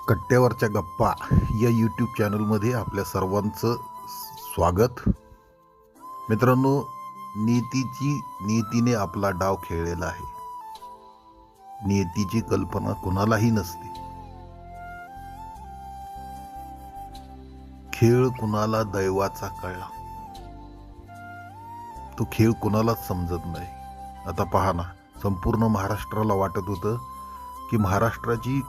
कट्ट्यावरच्या गप्पा या यूट्यूब चॅनलमध्ये आपल्या सर्वांचं स्वागत. मित्रांनो, नियतीने आपला डाव खेळलेला आहे. नियतीची कल्पना कुणालाही नसते. खेळ कुणाला दैवाचा कळला, तो खेळ कुणालाच समजत नाही. आता पहा ना, संपूर्ण महाराष्ट्राला वाटत होतं की महाराष्ट्राची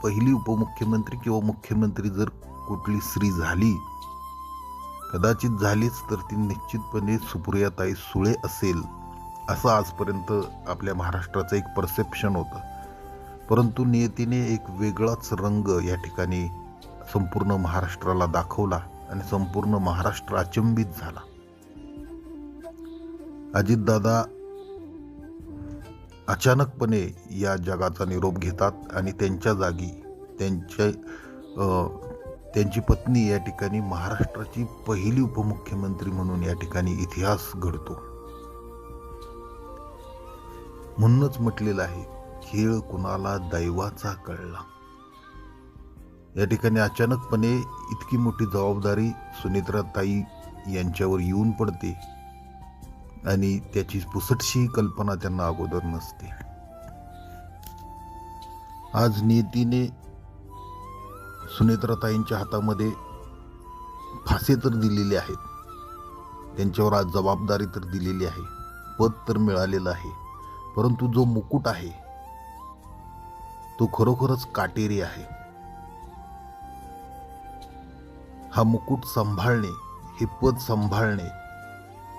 पहिली उपमुख्यमंत्री किंवा मुख्यमंत्री जर कुठली स्त्री झाली, कदाचित झालीच, तर ती निश्चितपणे सुप्रियाताई सुळे असेल, असं आजपर्यंत आपल्या महाराष्ट्राचं एक परसेप्शन होतं. परंतु नियतीने एक वेगळाच रंग या ठिकाणी संपूर्ण महाराष्ट्राला दाखवला आणि संपूर्ण महाराष्ट्र अचंबित झाला. अजितदादा अचानकपणे या जगाचा निरोप घेतात आणि त्यांच्या जागी त्यांची पत्नी या ठिकाणी महाराष्ट्राची पहिली उपमुख्यमंत्री म्हणून या ठिकाणी इतिहास घडतो. म्हणूनच म्हटलेलं आहे, खेळ कुणाला दैवाचा कळला. या ठिकाणी अचानकपणे इतकी मोठी जबाबदारी सुनेत्राताई यांच्यावर येऊन पडते आणि त्याची पुसटशी कल्पना त्यांना अगोदर नसते. आज नियतीने सुनेत्राताईंच्या हातामध्ये फासे तर दिलेले आहेत, त्यांच्यावर आज जबाबदारी तर दिलेली आहे, पद तर मिळालेलं आहे, परंतु जो मुकुट आहे तो खरोखरच काटेरी आहे. हा मुकुट सांभाळणे, हे पद सांभाळणे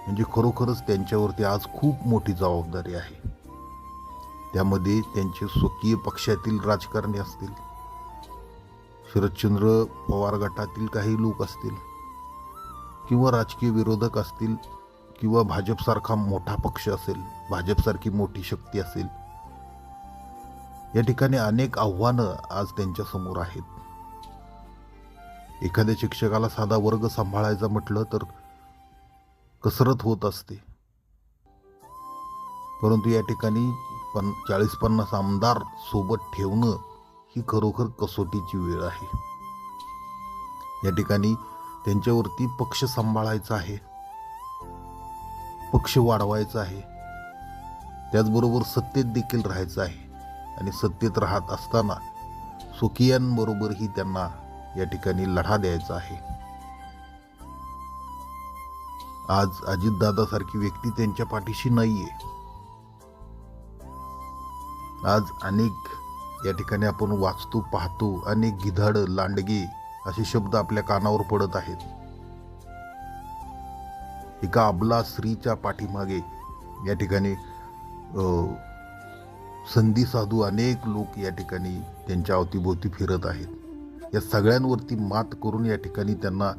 म्हणजे खरोखरच त्यांच्यावरती आज खूप मोठी जबाबदारी आहे. त्यामध्ये त्यांचे स्वकीय पक्षातील राजकारणी असतील, शरदचंद्र पवार गटातील काही लोक असतील, किंवा राजकीय विरोधक असतील, किंवा भाजपसारखा मोठा पक्ष असेल, भाजपसारखी मोठी शक्ती असेल. या ठिकाणी अनेक आव्हानं आज त्यांच्या समोर आहेत. एखाद्या शिक्षकाला साधा वर्ग सांभाळायचा म्हटलं तर कसरत होत असते, परंतु या ठिकाणी 40-50 आमदार सोबत ठेवणं ही खरोखर कसोटीची वेळ आहे. या ठिकाणी त्यांच्यावरती पक्ष सांभाळायचा आहे, पक्ष वाढवायचा आहे, त्याचबरोबर सत्तेत देखील राहायचं आहे आणि सत्तेत राहत असताना स्वकीयांबरोबरही त्यांना या ठिकाणी लढा द्यायचा आहे. आज अजितदादासारखी व्यक्ती त्यांच्या पाठीशी नाहीये. आज अनेक या ठिकाणी आपण वाचतो, पाहतो, अनेक गिधाड, लांडगे असे शब्द आपल्या कानावर पडत आहेत. एका अबला स्त्रीच्या पाठीमागे या ठिकाणी संधी साधू अनेक लोक या ठिकाणी त्यांच्या अवतीभोवती फिरत आहेत. या सगळ्यांवरती मात करून या ठिकाणी त्यांना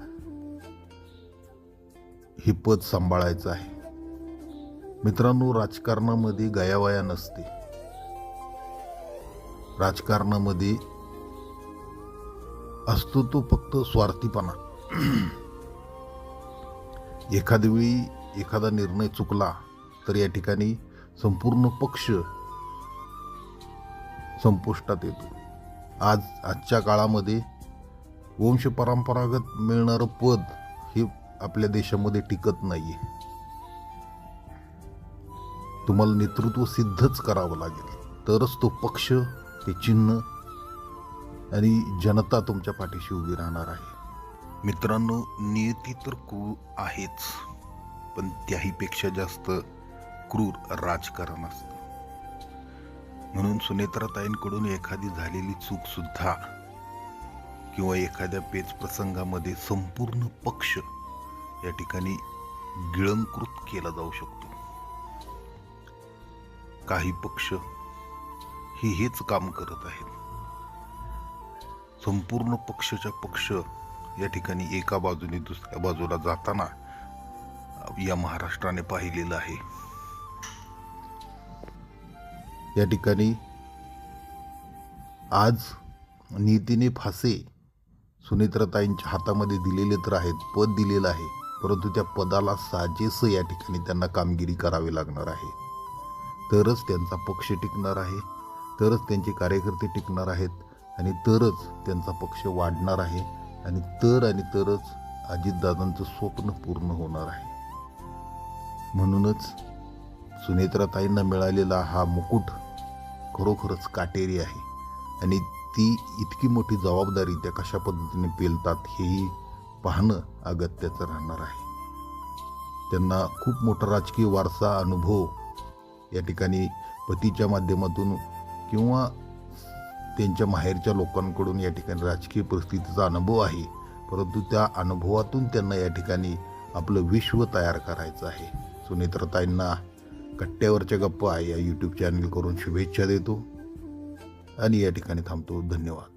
हे पद सांभाळायचं आहे. मित्रांनो, राजकारणामध्ये गयावया नसते. राजकारणामध्ये असतो तो फक्त स्वार्थीपणा. एखाद्या वेळी एखादा निर्णय चुकला तर या ठिकाणी संपूर्ण पक्ष संपुष्टात येतो. आजच्या काळामध्ये वंश परंपरागत मिळणारं पद हे आपल्या देशामध्ये टिकत नाहीये. तुम्हाला नेतृत्व सिद्धच करावं लागेल, तरच तो पक्ष, ते चिन्ह आणि जनता तुमच्या पाठीशी उभी राहणार आहे. मित्रांनो, नियती तर क्रूर आहेच, पण त्याहीपेक्षा जास्त क्रूर राजकारण असतं. म्हणून सुनेत्राताईंकडून एखादी झालेली चूक सुद्धा किंवा एखाद्या पेच प्रसंगामध्ये संपूर्ण पक्ष या ठिकाणी गिळंकृत केला जाऊ शकतो. काही पक्ष हेच काम करत आहेत. संपूर्ण पक्षाच्या पक्ष या ठिकाणी एका बाजूने दुसऱ्या बाजूला जाताना या महाराष्ट्राने पाहिलेलं आहे. या ठिकाणी आज नियतीने फासे सुनेत्राताईंच्या हातामध्ये दिलेले तर आहेत, पद दिलेलं आहे, परंतु त्या पदाला साजेसं या ठिकाणी त्यांना कामगिरी करावी लागणार आहे. तरच त्यांचा पक्ष टिकणार आहे, तरच त्यांचे कार्यकर्ते टिकणार आहेत, आणि तरच त्यांचा पक्ष वाढणार आहे आणि तरच अजितदादांचं स्वप्न पूर्ण होणार आहे. म्हणूनच सुनेत्राताईंना मिळालेला हा मुकुट खरोखरच काटेरी आहे आणि ती इतकी मोठी जबाबदारी त्या कशा पद्धतीने पेलतात हेही पाहणं अगत्याचं राहणार आहे. त्यांना खूप मोठा राजकीय वारसा अनुभव या ठिकाणी पतीच्या माध्यमातून किंवा त्यांच्या माहेरच्या लोकांकडून या ठिकाणी राजकीय परिस्थितीचा अनुभव आहे, परंतु त्या अनुभवातून त्यांना या ठिकाणी आपलं विश्व तयार करायचं आहे. सुनेत्राताईंना कट्ट्यावरच्या गप्पा या यूट्यूब चॅनल करून शुभेच्छा देतो आणि या ठिकाणी थांबतो. धन्यवाद.